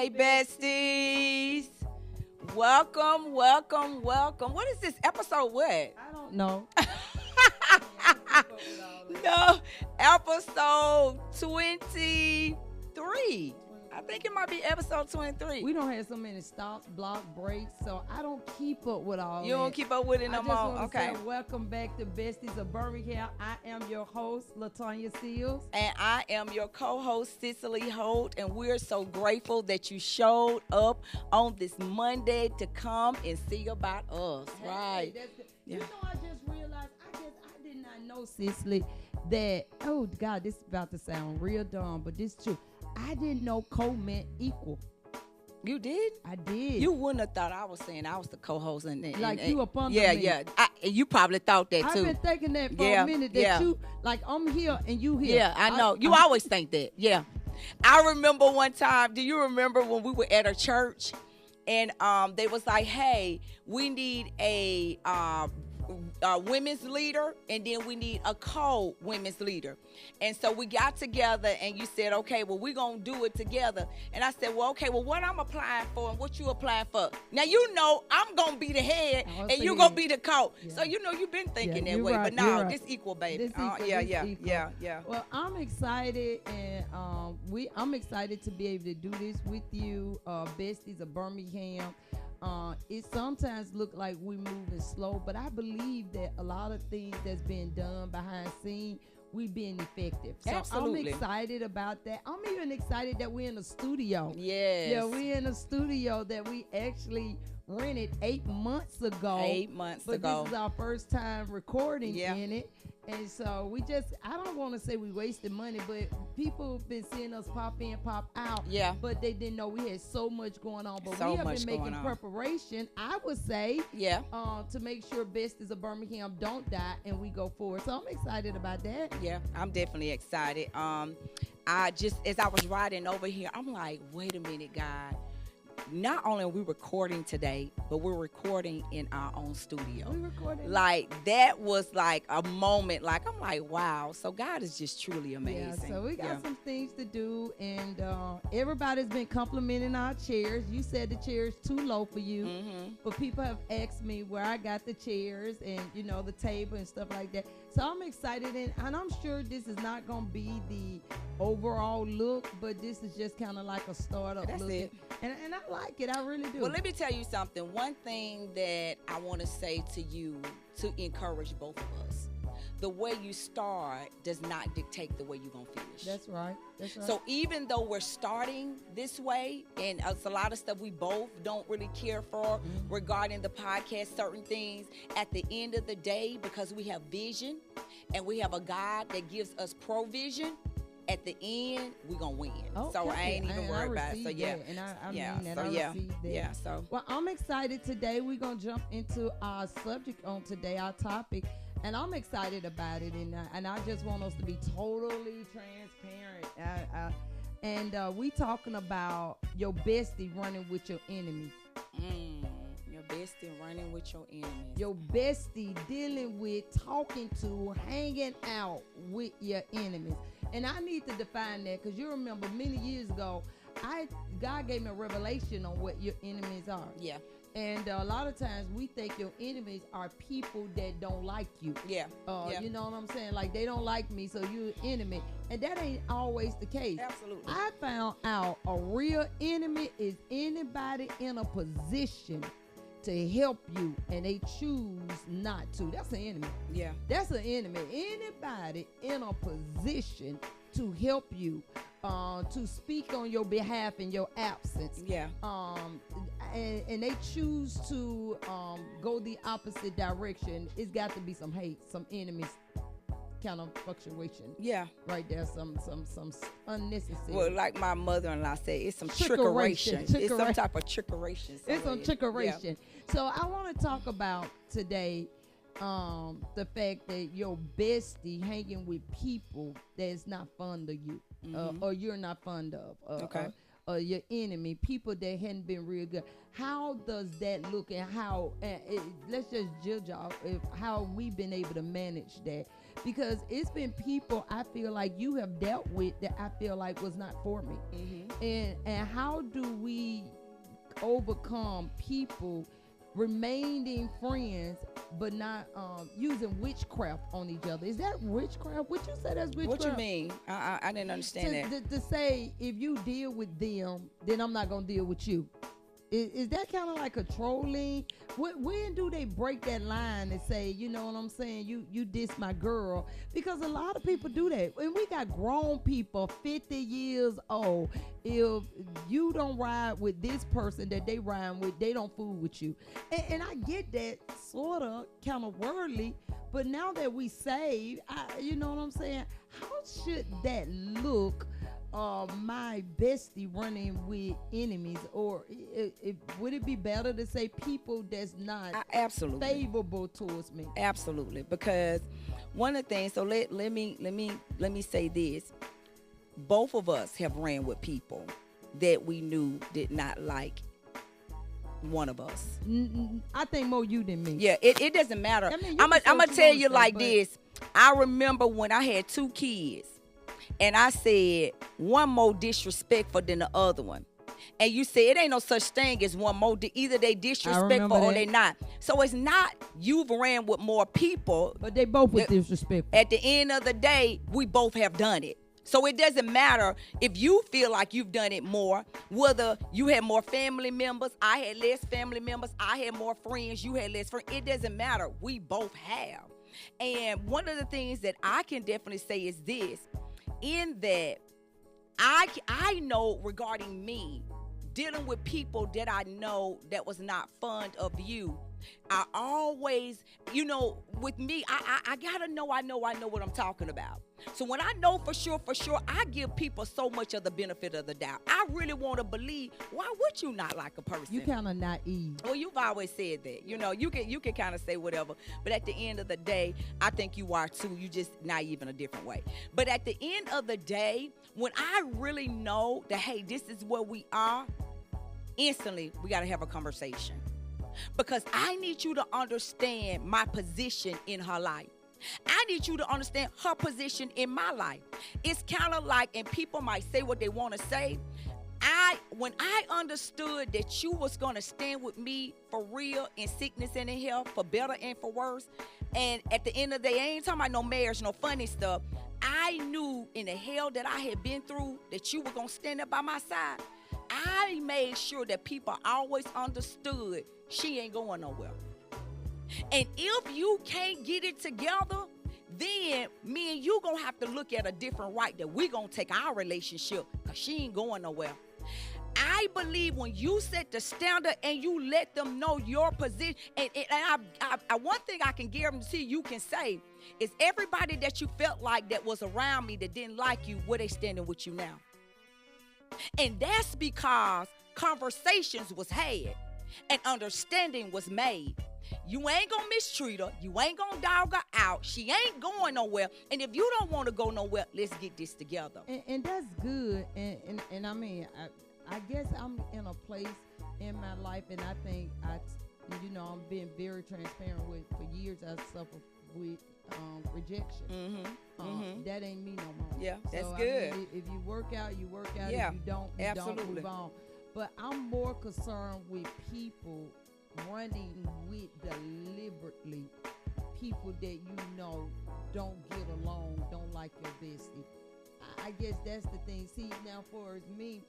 Hey, besties. Welcome, welcome, welcome. What is this episode? What? I don't know. No, episode 23. I think it might be episode 23. We don't have so many stops, block breaks, so I don't keep up with all You that. don't keep up with it no more? I just want to Okay. say welcome back to Besties of Birmingham. I am your host, LaTanya Seals. And I am your co-host, Cicely Holt, and we're so grateful that you showed up on this Monday to come and see about us, right? Hey, that's good. Yeah. You know, I just realized, I did not know, Cicely, that, oh, God, this is about to sound real dumb, but this is true. I didn't know co meant equal. You did? I did. You wouldn't have thought I was saying I was the co-host. And you up under yeah, me. Yeah, you probably thought that, too. I've been thinking that for Yeah, a minute, that yeah. you, like, I'm here and you here. Yeah, I know. You always think that. Yeah. I remember one time, do you remember when we were at a church and they was like, hey, we need a women's leader and then we need a co-women's leader. And so we got together and you said, okay, well, we're going to do it together. And I said, well, okay, well, what I'm applying for and what you applying for. Now, you know, I'm going to be the head and you're going to be the co. Yeah. So, you know, you've been thinking that you're way. right, But no, you're right. this equal, baby. This equal, Yeah, this yeah, equal. yeah, yeah. Well, I'm excited, and I'm excited to be able to do this with you, Besties of Birmingham. It sometimes look like we moving slow, but I believe that a lot of things that's being done behind scenes, we being effective. So Absolutely. I'm excited about that. I'm even excited that we're in the studio. Yes. Yeah, we're in a studio that we actually rented 8 months ago. 8 months But ago. this is our first time recording Yeah. in it. And so I don't want to say we wasted money, but people have been seeing us pop in, pop out. Yeah. But they didn't know we had so much going on. But So we have much been making going on. preparation, I would say, Yeah. to make sure Besties of Birmingham don't die and we go forward. So I'm excited about that. Yeah, I'm definitely excited. I just, as I was riding over here, I'm like, wait a minute, God. Not only are we recording today, but we're recording in our own studio. We recorded. Like, that was like a moment. Like, I'm like, wow. So God is just truly amazing. Yeah, so we got Yeah. some things to do, and everybody's been complimenting our chairs. You said the chair's too low for you, but people have asked me where I got the chairs and, you know, the table and stuff like that. So I'm excited, and I'm sure this is not going to be the overall look, but this is just kind of like a startup That's look. it. And I like it. I really do. Well, let me tell you something. One thing that I want to say to you to encourage both of us. The way you start does not dictate the way you're going to finish. That's right. That's right. So even though we're starting this way, and it's a lot of stuff we both don't really care for regarding the podcast, certain things, at the end of the day, because we have vision and we have a God that gives us provision, at the end, we're going to win. So I ain't even worried about it. So yeah. And I Yeah, mean that. so I yeah. received that. Yeah, so. Well, I'm excited today. We're going to jump into our subject on today, our topic. And I'm excited about it. And I just want us to be totally transparent. And we talking about your bestie running with your enemies. Your bestie running with your enemies. Your bestie dealing with, talking to, hanging out with your enemies. And I need to define that, because you remember many years ago, God gave me a revelation on what your enemies are. Yeah. And a lot of times we think your enemies are people that don't like you. Yeah. Yeah. You know what I'm saying? Like, they don't like me, so you're an enemy. And that ain't always the case. Absolutely. I found out a real enemy is anybody in a position to help you and they choose not to. That's an enemy. Yeah. That's an enemy. Anybody in a position to help you, to speak on your behalf in your absence. Yeah. And they choose to go the opposite direction. It's got to be some hate, some enemies kind of fluctuation. Yeah. Right there, some unnecessary. Well, like my mother-in-law said, it's some Trickeration. trickeration. It's some type of trickeration. It's some somewhere. trickeration. Yeah. So I want to talk about today the fact that your bestie hanging with people that's not fond of you, or you're not fond of. Okay. Your enemy, people that hadn't been real good. How does that look, and how? Let's just judge off how we've been able to manage that. because it's been people I feel like you have dealt with that I feel like was not for me. And how do we overcome people remaining friends but not using witchcraft on each other? Is that witchcraft? Would you say that's witchcraft? What you mean? I didn't understand that. To say if you deal with them, then I'm not gonna deal with you. Is that kind of like a trolling? When do they break that line and say, you know what I'm saying, you diss my girl? Because a lot of people do that. And we got grown people, 50 years old. If you don't ride with this person that they ride with, they don't fool with you. And I get that sort of kind of worldly, but now that we saved, you know what I'm saying? How should that look? My bestie running with enemies, or would it be better to say people that's not absolutely favorable towards me? Absolutely, because one of the things. So let me say this: both of us have ran with people that we knew did not like one of us. I think more you than me. Yeah, it doesn't matter. I mean, I'm gonna tell you like this. I remember when I had 2 kids. And I said, one more disrespectful than the other one. And you said, it ain't no such thing as one more. Either they disrespectful or they not. So it's not you've ran with more people. But they both were disrespectful. At the end of the day, we both have done it. So it doesn't matter if you feel like you've done it more, whether you had more family members, I had less family members, I had more friends, you had less friends. It doesn't matter. We both have. And one of the things that I can definitely say is this. In that, I know regarding me, dealing with people that I know that was not fond of you, I always, with me, I gotta know I know what I'm talking about. So when I know for sure, I give people so much of the benefit of the doubt. I really want to believe, why would you not like a person? You kind of naive. Well, you've always said that. You can kind of say whatever. But at the end of the day, I think you are too. You just naive in a different way. But at the end of the day, when I really know that, hey, this is where we are, instantly, we got to have a conversation. Because I need you to understand my position in her life. I need you to understand her position in my life. It's kind of like, and people might say what they want to say. When I understood that you was going to stand with me for real in sickness and in health, for better and for worse, and at the end of the day, I ain't talking about no marriage, no funny stuff. I knew in the hell that I had been through that you were going to stand up by my side. I made sure that people always understood she ain't going nowhere. And if you can't get it together, then me and you gonna have to look at a different route that we gonna take our relationship, because she ain't going nowhere. I believe when you set the standard and you let them know your position, and I one thing I can guarantee you can say is everybody that you felt like that was around me that didn't like you, where they standing with you now? And that's because conversations was had and understanding was made. You ain't gonna mistreat her. You ain't gonna dog her out. She ain't going nowhere. And if you don't want to go nowhere, let's get this together. And that's good. And I mean, I guess I'm in a place in my life, and I think I'm being very transparent with. For years, I suffered with rejection. That ain't me no more. Yeah, that's so, good. I mean, if you work out, you work out. Yeah, if you don't, you absolutely. don't move on. But I'm more concerned with people running with deliberately people that don't get along, don't like your bestie. I guess that's the thing. See, now for me,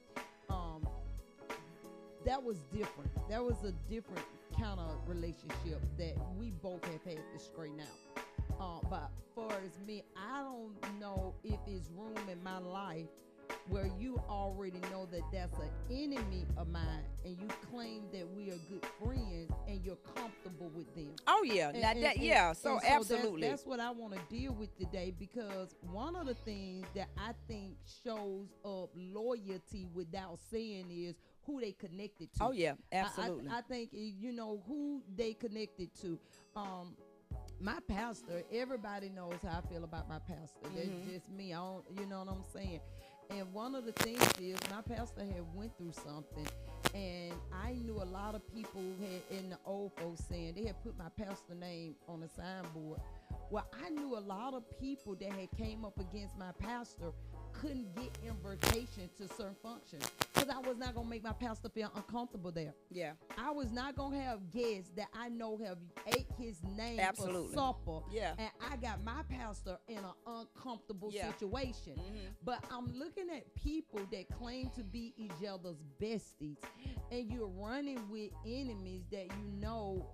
that was different. That was a different kind of relationship that we both have had to straighten out. But for me, I don't know if it's room in my life where you already know that that's an enemy of mine, and you claim that we are good friends, and you're comfortable with them. Oh yeah, So absolutely, that's what I want to deal with today, because one of the things that I think shows up loyalty without saying is who they connected to. Oh yeah, absolutely. I think who they connected to. My pastor, everybody knows how I feel about my pastor. That's just me. I don't, you know what I'm saying? And one of the things is my pastor had went through something, and I knew a lot of people had in the old folks saying they had put my pastor name on a signboard. Well, I knew a lot of people that had came up against my pastor couldn't get invitation to certain functions because I was not going to make my pastor feel uncomfortable there. Yeah. I was not going to have guests that I know have ate his name Absolutely. for supper. Yeah. And I got my pastor in an uncomfortable situation. Mm-hmm. But I'm looking at people that claim to be each other's besties, and you're running with enemies that you know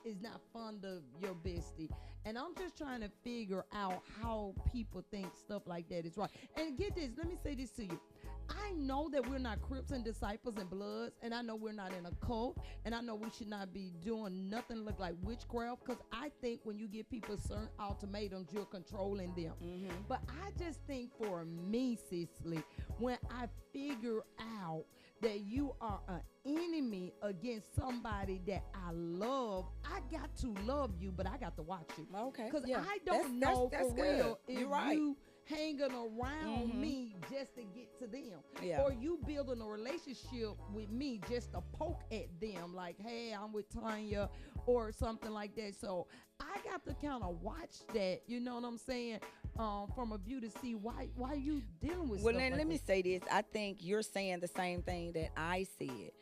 is not fond of your bestie. And I'm just trying to figure out how people think stuff like that is right. And get this, let me say this to you. I know that we're not Crips and Disciples and Bloods, and I know we're not in a cult, and I know we should not be doing nothing look like witchcraft, because I think when you give people certain ultimatums, you're controlling them. Mm-hmm. But I just think for me, Cicely, when I figure out that you are an enemy against somebody that I love, I got to love you, but I got to watch you. Okay. Because Yeah. I don't know that's for good. real if You're right. you hanging around me just to get to them. Yeah. Or you building a relationship with me just to poke at them, like, hey, I'm with Tanya or something like that. So I got to kind of watch that, you know what I'm saying, from a view to see why you dealing with Well, stuff then like let me that. say this. I think you're saying the same thing that I said.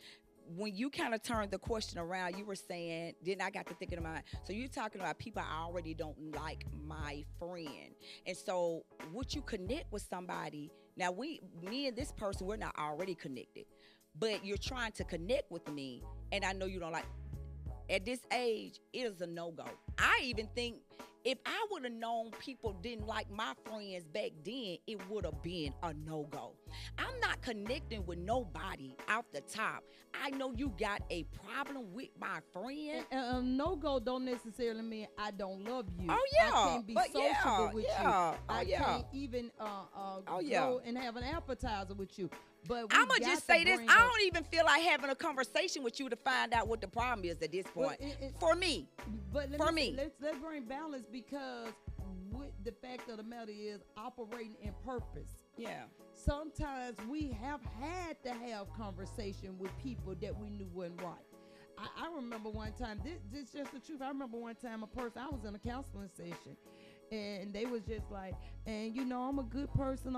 When you kind of turned the question around, you were saying, then I got to thinking about, so you're talking about people I already don't like my friend. And so would you connect with somebody? Now, me and this person, we're not already connected, but you're trying to connect with me, and I know you don't like. At this age, it is a no-go. I even think if I would have known people didn't like my friends back then, it would have been a no-go. I'm not connecting with nobody off the top. I know you got a problem with my friend. No-go don't necessarily mean I don't love you. Oh, yeah. I can't be But sociable with you. Oh, I yeah. can't even go and have an appetizer with you. But I'm going to just say this. I don't even feel like having a conversation with you to find out what the problem is at this point. For me. But for me. Let's bring balance, because with the fact of the matter is operating in purpose. Yeah. Sometimes we have had to have conversation with people that we knew wasn't right. I remember one time, this is just the truth. I remember one time I was in a counseling session, and they was just like, and you know, I'm a good person,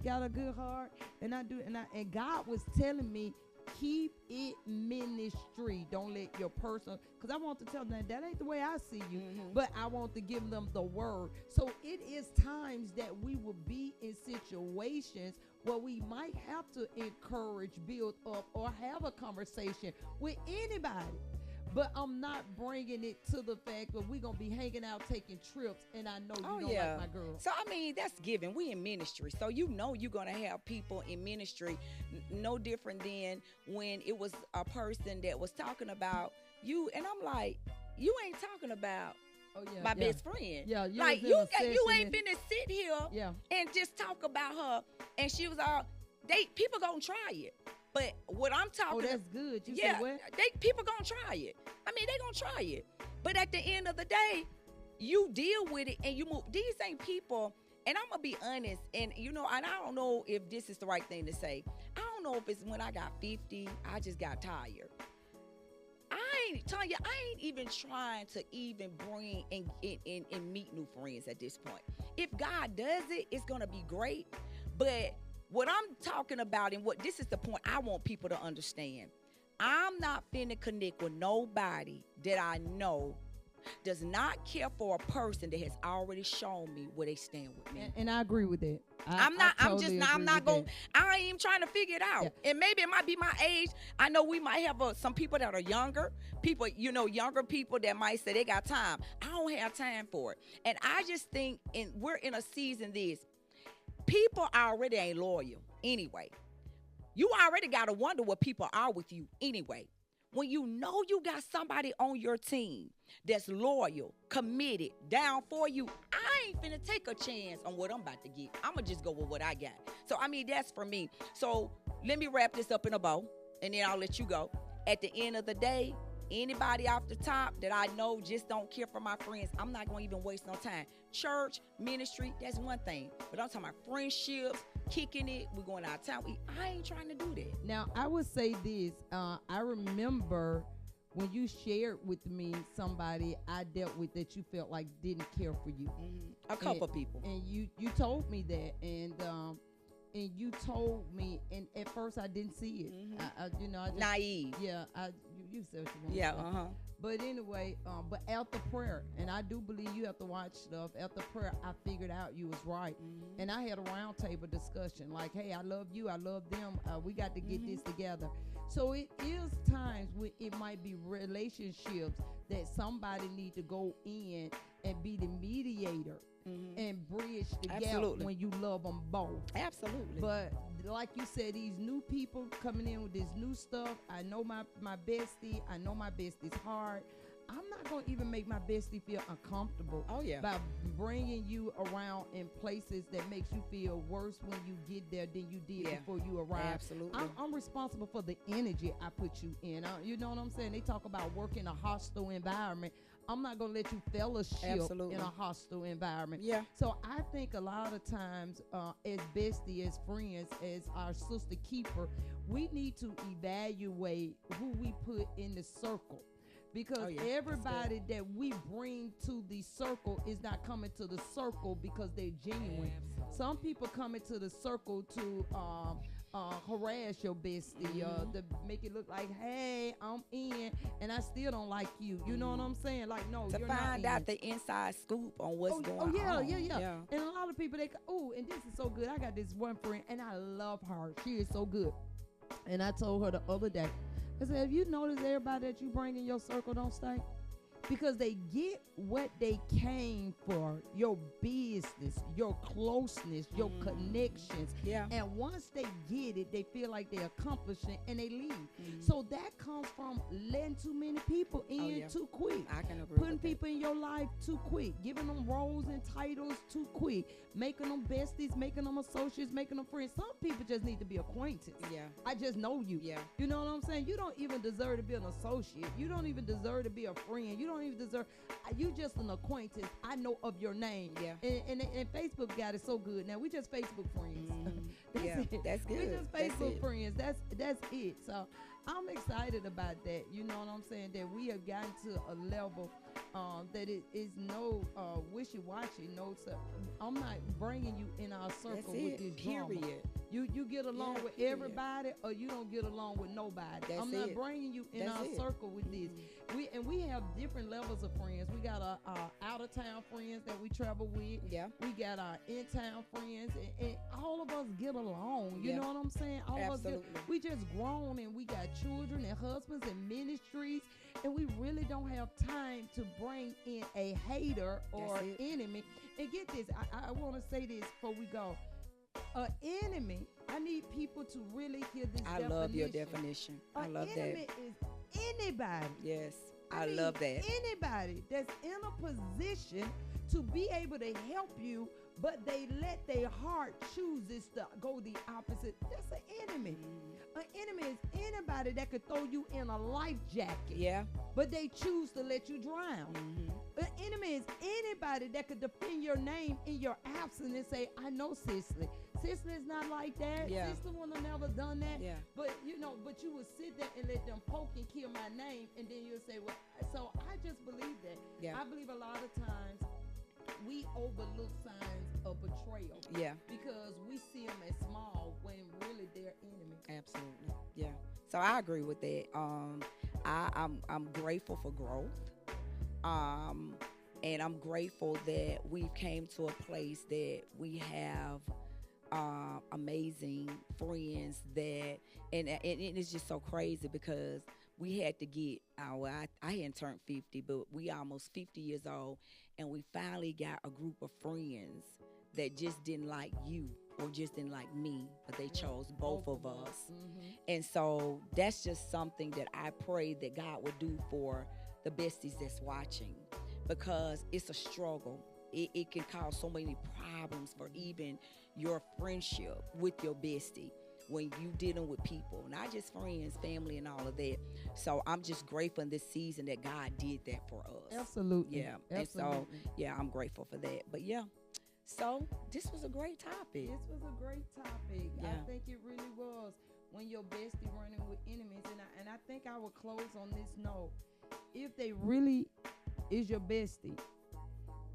got a good heart, and and God was telling me, keep it ministry. Don't let your personal, because I want to tell them that ain't the way I see you, but I want to give them the word. So it is times that we will be in situations where we might have to encourage, build up, or have a conversation with anybody. But I'm not bringing it to the fact that we're going to be hanging out, taking trips, and I know you don't like my girl. So, I mean, that's given. We in ministry. So, you know you're going to have people in ministry no different than when it was a person that was talking about you. And I'm like, you ain't talking about my best friend. Yeah, like, you ain't finna sit here and just talk about her. And she was all, people going to try it. But what I'm talking about. Oh, that's good. You said what? People gonna try it. I mean, they gonna try it. But at the end of the day, you deal with it and you move. These ain't people, and I'm gonna be honest, and you know, and I don't know if this is the right thing to say. I don't know if it's when I got 50, I just got tired. I ain't even trying to even bring and meet new friends at this point. If God does it, it's gonna be great. But what I'm talking about, and what this is the point I want people to understand. I'm not finna connect with nobody that I know does not care for a person that has already shown me where they stand with me. And I agree with that. I ain't even trying to figure it out. Yeah. And maybe it might be my age. I know we might have some people that are younger people, younger people that might say they got time. I don't have time for it. And I just think, and we're in a season people already ain't loyal anyway. You already got to wonder what people are with you anyway. When you know you got somebody on your team that's loyal, committed, down for you, I ain't finna take a chance on what I'm about to get. I'm going to just go with what I got. So, I mean, that's for me. So, let me wrap this up in a bow, and then I'll let you go. At the end of the day, anybody off the top that I know just don't care for my friends, I'm not going to even waste no time. Church, ministry, that's one thing. But I'm talking about friendships, kicking it, we're going out of town. I ain't trying to do that. Now, I would say this. I remember when you shared with me somebody I dealt with that you felt like didn't care for you. A couple people. And you told me that, and you told me, and at first I didn't see it. I just, naive. Yeah, you said what you want. Yeah, to say. But anyway, but after prayer, and I do believe you have to watch stuff. After prayer, I figured out you was right, and I had a round table discussion. Like, hey, I love you, I love them. We got to get this together. So it is times when it might be relationships that somebody need to go in and be the mediator. And bridge the gap when you love them both. Absolutely. But like you said, these new people coming in with this new stuff. I know my bestie. I know my bestie's heart. I'm not going to even make my bestie feel uncomfortable by bringing you around in places that makes you feel worse when you get there than you did before you arrived. Absolutely. I'm responsible for the energy I put you in. You know what I'm saying? They talk about working in a hostile environment. I'm not going to let you fellowship in a hostile environment. Yeah. So I think a lot of times as bestie, as friends, as our sister keeper, we need to evaluate who we put in the circle. Because everybody that we bring to the circle is not coming to the circle because they're genuine. Some people come into the circle to harass your bestie, to make it look like, hey, I'm in, and I still don't like you. You know what I'm saying? Like, no, to you're not find out the inside scoop on what's going on. Yeah. And a lot of people, they go, and this is so good. I got this one friend, and I love her. She is so good. And I told her the other day, I said, have you noticed everybody that you bring in your circle don't stay? Because they get what they came for, your business, your closeness, your connections. Yeah. And once they get it, they feel like they accomplished it and they leave. So that comes from letting too many people in too quick. I can agree. Putting people in your life too quick. Giving them roles and titles too quick. Making them besties, making them associates, making them friends. Some people just need to be acquainted. Yeah. I just know you. Yeah. You know what I'm saying? You don't even deserve to be an associate. You don't even deserve to be a friend. You don't even deserve. You just an acquaintance. I know of your name. Yeah. And Facebook got it so good. Now we just Facebook friends. That's it. That's good. We just Facebook friends. That's it. So I'm excited about that. You know what I'm saying? That we have gotten to a level that it is no wishy-washy. No, I'm not bringing you in our circle with this drama. You get along with everybody, or you don't get along with nobody. I'm not bringing you in our circle with this. We have different levels of friends. We got our out of town friends that we travel with. Yeah. We got our in town friends, and all of us get along. You know what I'm saying? All of us we just grown, and we got children and husbands and ministries, and we really don't have time to bring in a hater or enemy. And get this, I want to say this before we go. An enemy, I need people to really hear this definition. I love your definition. I love that. An enemy is anybody. Yes, I mean, love that. Anybody that's in a position to be able to help you, but they let their heart chooses to go the opposite. That's an enemy. An enemy is anybody that could throw you in a life jacket. Yeah. But they choose to let you drown. An enemy is anybody that could defend your name in your absence and say, I know Cicely. Cicely is not like that. Yeah. Cicely would have never done that. Yeah. But but you would sit there and let them poke and kill my name, and then you'll say, well, so I just believe that. Yeah. I believe a lot of times we overlook signs of betrayal. Yeah. Because we see them as small when really they're enemy. Absolutely. Yeah. So I agree with that. I'm grateful for growth. And I'm grateful that we've came to a place that we have amazing friends that, and it's just so crazy because we had to get I hadn't turned 50, but we almost 50 years old, and we finally got a group of friends that just didn't like you or just didn't like me, but they chose both of us. And so that's just something that I pray that God would do for the besties that's watching, because it's a struggle. It can cause so many problems for even your friendship with your bestie when you dealing with people, not just friends, family, and all of that. So I'm just grateful in this season that God did that for us. Absolutely. Yeah. Absolutely. And so, yeah, I'm grateful for that. But yeah, so this was a great topic. This was a great topic. Yeah. I think it really was. When your bestie running with enemies, and I I think I will close on this note. If they really is your bestie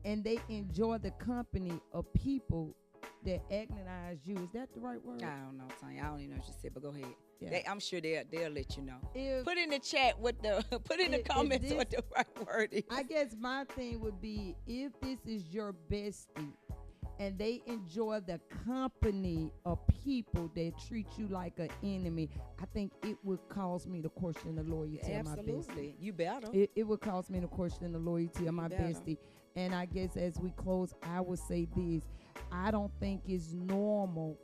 and they enjoy the company of people that agonize you, is that the right word? I don't know, Tanya. I don't even know what you said, but go ahead. Yeah. I'm sure they'll let you know. If, Put in the chat what the comments what the right word is. I guess my thing would be, if this is your bestie and they enjoy the company of people that treat you like an enemy, I think it would cause me to question the loyalty of my bestie. Absolutely. You better. It would cause me to question the loyalty of my bestie. And I guess as we close, I would say this. I don't think it's normal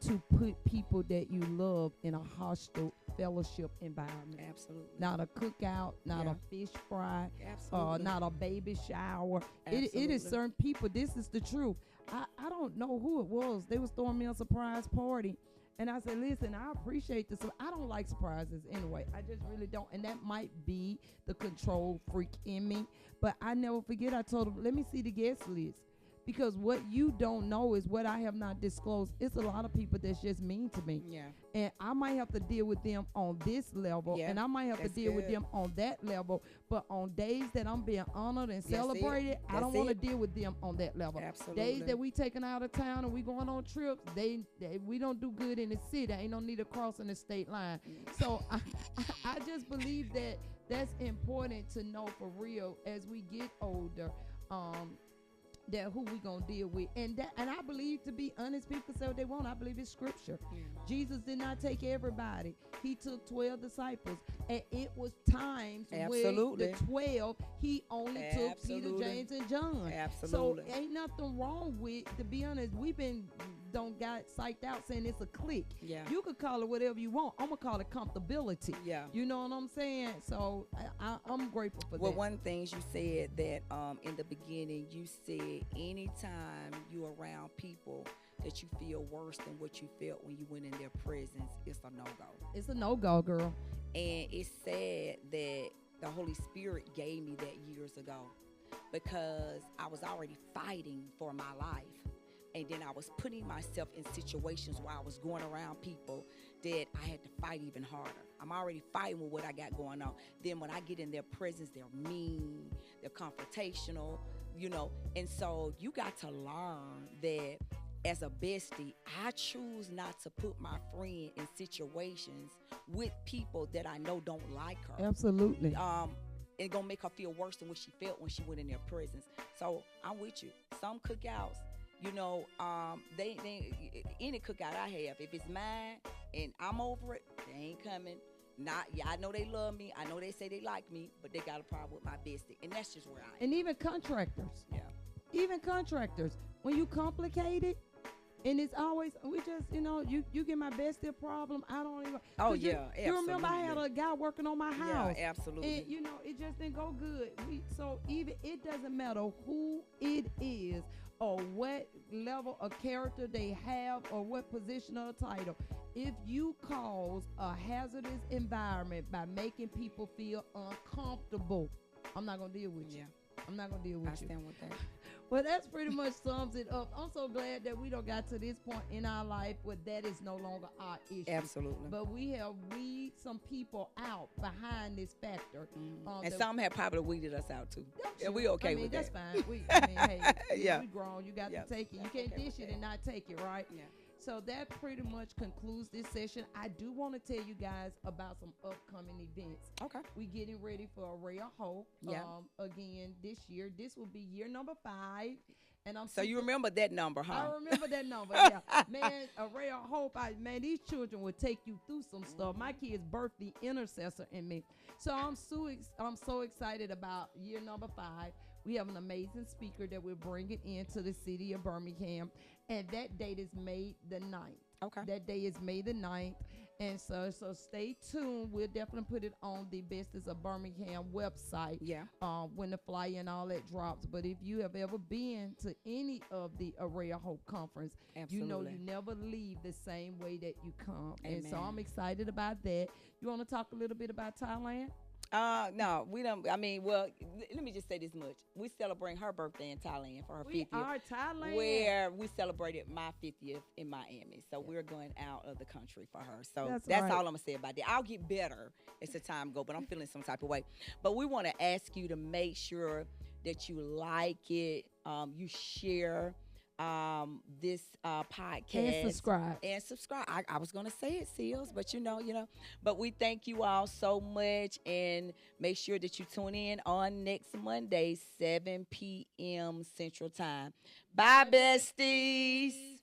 to put people that you love in a hostile fellowship environment. Absolutely. Not a cookout, not a fish fry, not a baby shower. It is certain people. This is the truth. I don't know who it was. They was throwing me a surprise party. And I said, listen, I appreciate this. I don't like surprises anyway. I just really don't. And that might be the control freak in me. But I never forget, I told them, let me see the guest list. Because what you don't know is what I have not disclosed. It's a lot of people that's just mean to me. Yeah. And I might have to deal with them on this level. Yeah, and I might have to deal with them on that level. But on days that I'm being honored and celebrated, I don't want to deal with them on that level. Absolutely. Days that we taking out of town and we going on trips, we don't do good in the city. Ain't no need of crossing the state line. So I just believe that that's important to know for real as we get older. That who we gonna deal with, and I believe, to be honest, people say what they want. I believe it's scripture. Jesus did not take everybody. He took 12 disciples, and it was times when the 12 he only took Peter, James, and John. Absolutely. So ain't nothing wrong with, to be honest, we've been don't got psyched out saying it's a clique. Yeah. You could call it whatever you want. I'm gonna call it comfortability. Yeah. You know what I'm saying? So I'm grateful for that. Well, one of the things you said that in the beginning, you said anytime you're around people that you feel worse than what you felt when you went in their presence, it's a no-go. It's a no-go, girl. And it's sad that the Holy Spirit gave me that years ago, because I was already fighting for my life. And then I was putting myself in situations where I was going around people that I had to fight even harder. I'm already fighting with what I got going on. Then when I get in their presence, they're mean, they're confrontational, you know. And so you got to learn that as a bestie, I choose not to put my friend in situations with people that I know don't like her. Absolutely. It's going to make her feel worse than what she felt when she went in their presence. So I'm with you. Some cookouts, you know, they any cookout I have, if it's mine and I'm over it, they ain't coming. I know they love me. I know they say they like me, but they got a problem with my bestie, and that's just where I am. And even contractors. Yeah. Even contractors, when you complicate it, and it's always, we just, you know, you get my bestie a problem, I don't even. Oh, yeah, absolutely. You remember I had a guy working on my house. Yeah, absolutely. And, you know, it just didn't go good. So even, it doesn't matter who it is or what level of character they have or what position or title. If you cause a hazardous environment by making people feel uncomfortable, I'm not going to deal with you. I'm not going to deal with you. I stand with that. Well, that's pretty much sums it up. I'm so glad that we don't got to this point in our life where that is no longer our issue. Absolutely. But we have weed some people out behind this factor. And some have probably weeded us out too. And we okay with that. That's fine. Hey, we grown. You got to take it. You can't dish it and not take it, right? Yeah. So that pretty much concludes this session. I do want to tell you guys about some upcoming events. Okay. We getting ready for Array of Hope. Yeah. Again this year. This will be year number 5. And so you remember that number, huh? I remember that number. Yeah. Man, Array of Hope. Man, these children will take you through some stuff. My kids birthed the intercessor in me. So I'm so excited about year number 5. We have an amazing speaker that we're bringing into the city of Birmingham. And that date is May the 9th. Okay. That day is May the 9th. And so stay tuned. We'll definitely put it on the Besties of Birmingham website. Yeah. When the flyer and all that drops. But if you have ever been to any of the Array of Hope conference, absolutely, you know you never leave the same way that you come. Amen. And so I'm excited about that. You want to talk a little bit about Thailand? No, we don't. I mean, well, let me just say this much: we celebrate her birthday in Thailand for her We 50th, are Thailand. where we celebrated my 50th in Miami. So we're going out of the country for her. So That's that's right. all I'm gonna say about that. I'll get better as the time go, but I'm feeling some type of way. But we want to ask you to make sure that you like it, you share this podcast And subscribe. and subscribe. I was gonna say it, Seals, but But we thank you all so much, and make sure that you tune in on next Monday, 7 p.m. Central Time. Bye, besties.